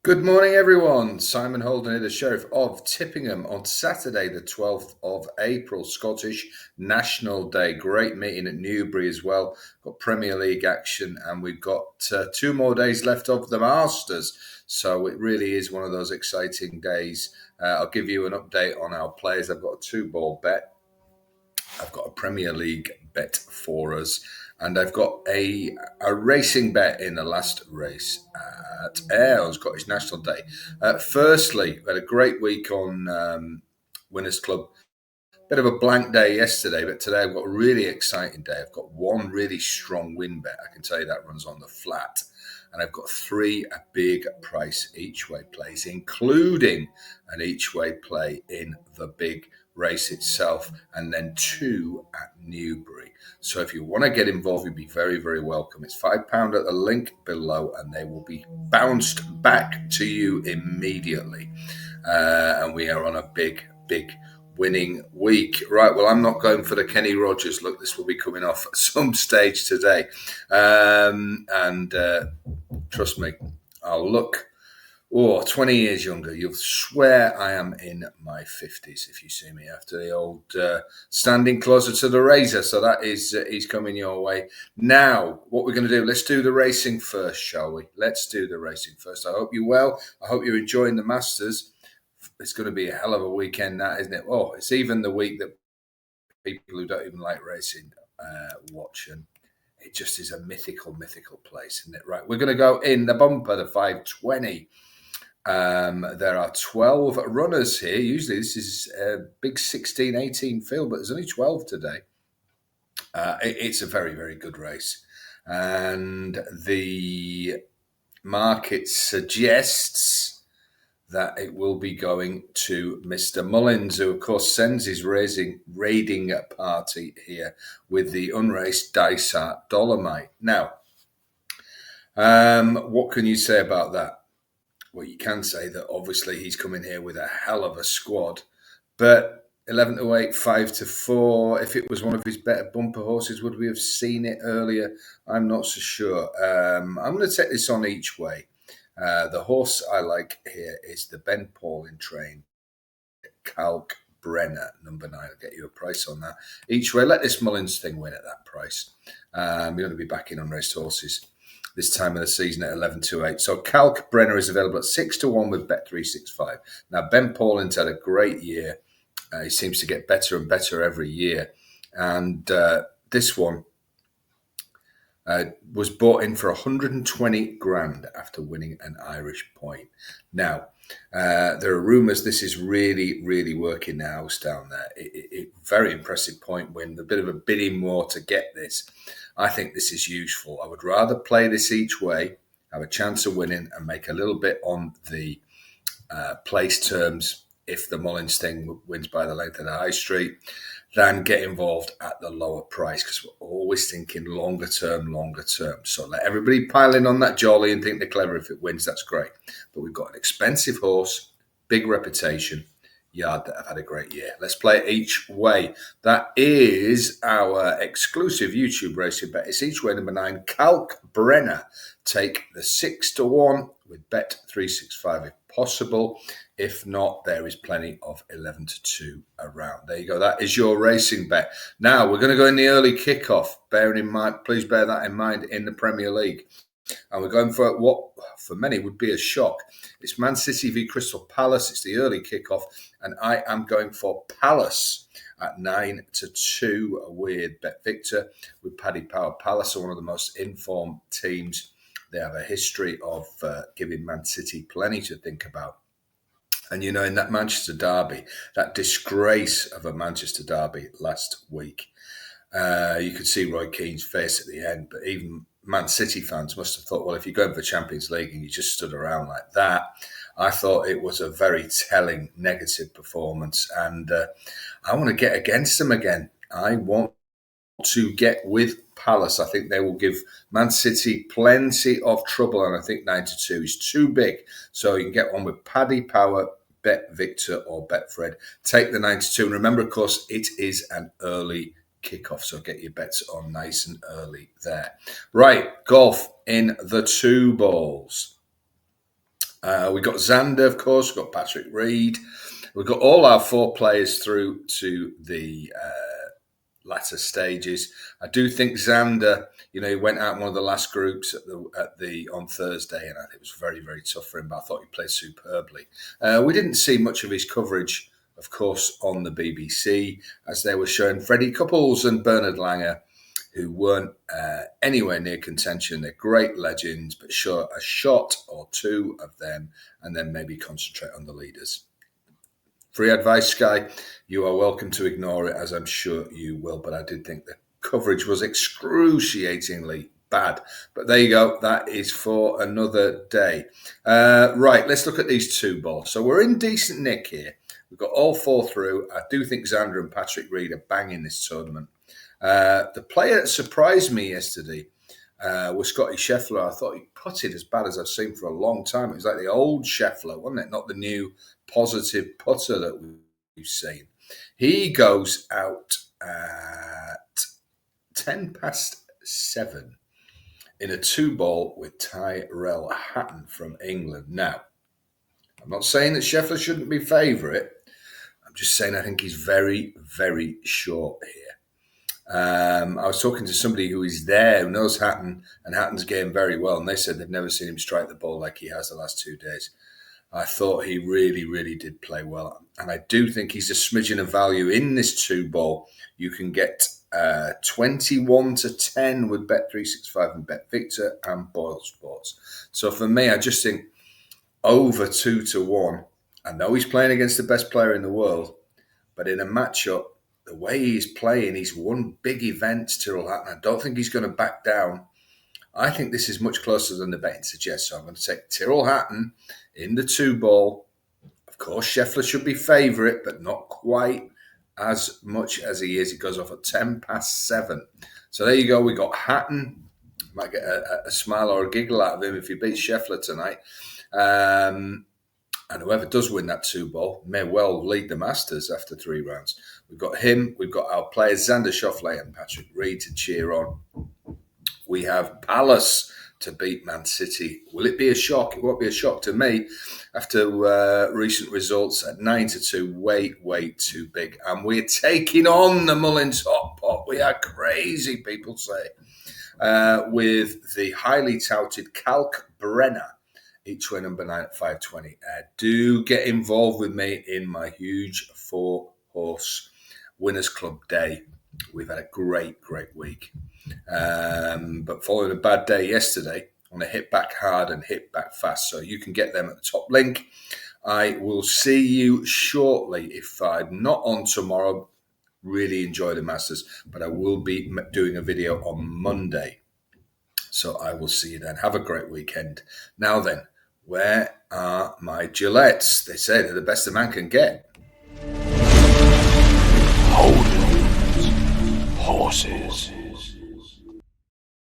Good morning, everyone. Simon Holden here, the Sheriff of Tippingham, on Saturday, the 12th of April, Scottish National Day. Great meeting at Newbury as well. Got Premier League action, and we've got 2 more days left of the Masters. So it really is one of those exciting days. I'll give you an update on our players. I've got a 2-ball bet. I've got a Premier League bet for us, and I've got a racing bet in the last race at Ayr on Scottish National Day. Firstly, we had a great week on Winners Club. Bit of a blank day yesterday, but today I've got a really exciting day. I've got one really strong win bet. I can tell you that runs on the flat. And I've got 3 big price each way plays, including an each way play in the big race itself, and then 2 at Newbury. So if you want to get involved, you'd be very, very welcome. It's £5 at the link below, and they will be bounced back to you immediately. And we are on a big winning week. Right, well, I'm not going for the Kenny Rogers look. This will be coming off at some stage today. Trust me, I'll look 20 years younger. You'll swear I am in my 50s if you see me after the old standing closer to the razor. So that is he's coming your way. Now, what we're going to do, let's do the racing first, shall we? Let's do the racing first. I hope you're well. I hope you're enjoying the Masters. It's going to be a hell of a weekend, that, isn't it? Oh, it's even the week that people who don't even like racing watch, and it just is a mythical place, isn't it? Right, we're going to go in the bumper, the 520. There are 12 runners here. Usually this is a big 16, 18 field, but there's only 12 today. It's a very, very good race. And the market suggests that it will be going to Mr. Mullins, who, of course, sends his raiding party here with the unraced Dysart Dolomite. Now, what can you say about that? Well, you can say that obviously he's coming here with a hell of a squad, but 11 to 8, 5 to 4. If it was one of his better bumper horses, would we have seen it earlier? I'm not so sure. I'm going to take this on each way. The horse I like here is the Ben Paulin train, Calc Brenner, number 9. I'll get you a price on that. Each way, let this Mullins thing win at that price. We're going to be backing on raced horses this time of the season at 11 to 8. So Calc Brenner is available at 6 to 1 with Bet365. Now, Ben Paulin's had a great year. He seems to get better and better every year. And this one was bought in for 120 grand after winning an Irish point. Now, there are rumours this is really, really working the house down there. Very impressive point win, a bit of a bidding war to get this. I think this is useful. I would rather play this each way, have a chance of winning, and make a little bit on the place terms if the Mullins thing wins by the length of the high street, than get involved at the lower price, because we're always thinking longer term. So let everybody pile in on that jolly and think they're clever. If it wins, that's great. But we've got an expensive horse, big reputation, yard that have had a great year. Let's play it each way. That is our exclusive YouTube racing bet. It's each way, number 9, Calc Brenner. Take the 6 to 1 with Bet365 if possible. If not, there is plenty of 11 to 2 around. There you go. That is your racing bet. Now, we're going to go in the early kickoff. Bearing in mind, please bear that in mind, in the Premier League. And we're going for what, for many, would be a shock. It's Man City v Crystal Palace. It's the early kickoff. And I am going for Palace at 9 to 2 with Bet Victor, with Paddy Power. Palace are one of the most informed teams. They have a history of giving Man City plenty to think about. And, in that Manchester derby, that disgrace of a Manchester derby last week, you could see Roy Keane's face at the end. But even Man City fans must have thought, well, if you're going for Champions League and you just stood around like that, I thought it was a very telling negative performance. And I want to get against them again. I want to get with Palace. I think they will give Man City plenty of trouble, and I think 9 to 2 is too big. So you can get one with Paddy Power, Bet Victor, or Betfred. Take the 9 to 2, and remember, of course, it is an early kickoff, so get your bets on nice and early there. Right, golf in the 2 balls. We've got Xander, of course. We've got Patrick Reed. We've got all our 4 players through to the latter stages. I do think Xander, he went out in one of the last groups on Thursday, and I think it was very, very tough for him. But I thought he played superbly. We didn't see much of his coverage, of course, on the BBC, as they were showing Freddie Couples and Bernard Langer, who weren't anywhere near contention. They're great legends, but sure, a shot or 2 of them, and then maybe concentrate on the leaders. Free advice, Sky. You are welcome to ignore it, as I'm sure you will. But I did think the coverage was excruciatingly bad. But there you go. That is for another day. Right, let's look at these 2 balls. So we're in decent nick here. We've got all 4 through. I do think Xander and Patrick Reed are banging this tournament. The player that surprised me yesterday was Scotty Scheffler. I thought he putted as bad as I've seen for a long time. It was like the old Scheffler, wasn't it? Not the new positive putter that we've seen. He goes out at 10 past 7 in a 2-ball with Tyrrell Hatton from England. Now, I'm not saying that Scheffler shouldn't be favourite. I'm just saying I think he's very, very short here. I was talking to somebody who is there, who knows Hatton and Hatton's game very well, and they said they've never seen him strike the ball like he has the last 2 days. I thought he really, really did play well. And I do think he's a smidgen of value in this 2-ball. You can get 21 to 10 with Bet365 and BetVictor and Boyle Sports. So for me, I just think over 2 to 1. I know he's playing against the best player in the world, but in a matchup, the way he's playing, he's won big events, Tyrrell Hatton. I don't think he's going to back down. I think this is much closer than the betting suggests. So I'm going to take Tyrrell Hatton in the 2-ball. Of course, Scheffler should be favourite, but not quite as much as he is. He goes off at 10 past 7. So there you go. We got Hatton. Might get a smile or a giggle out of him if he beats Scheffler tonight. And whoever does win that 2-ball may well lead the Masters after 3 rounds. We've got him. We've got our players, Xander Schauffele and Patrick Reed, to cheer on. We have Palace to beat Man City. Will it be a shock? It won't be a shock to me after recent results at 9 to 2. Way too big. And we're taking on the Mullins Hot Pot. We are crazy, people say. With the highly touted Kalkbrenner, each way number 9 at 520. Do get involved with me in my huge 4-horse Winners Club day. We've had a great week. But following a bad day yesterday, I want to hit back hard and hit back fast. So you can get them at the top link. I will see you shortly. If I'm not on tomorrow, really enjoy the Masters, but I will be doing a video on Monday. So I will see you then. Have a great weekend. Now then, where are my Gillettes? They say they're the best a man can get. Holdings, horses.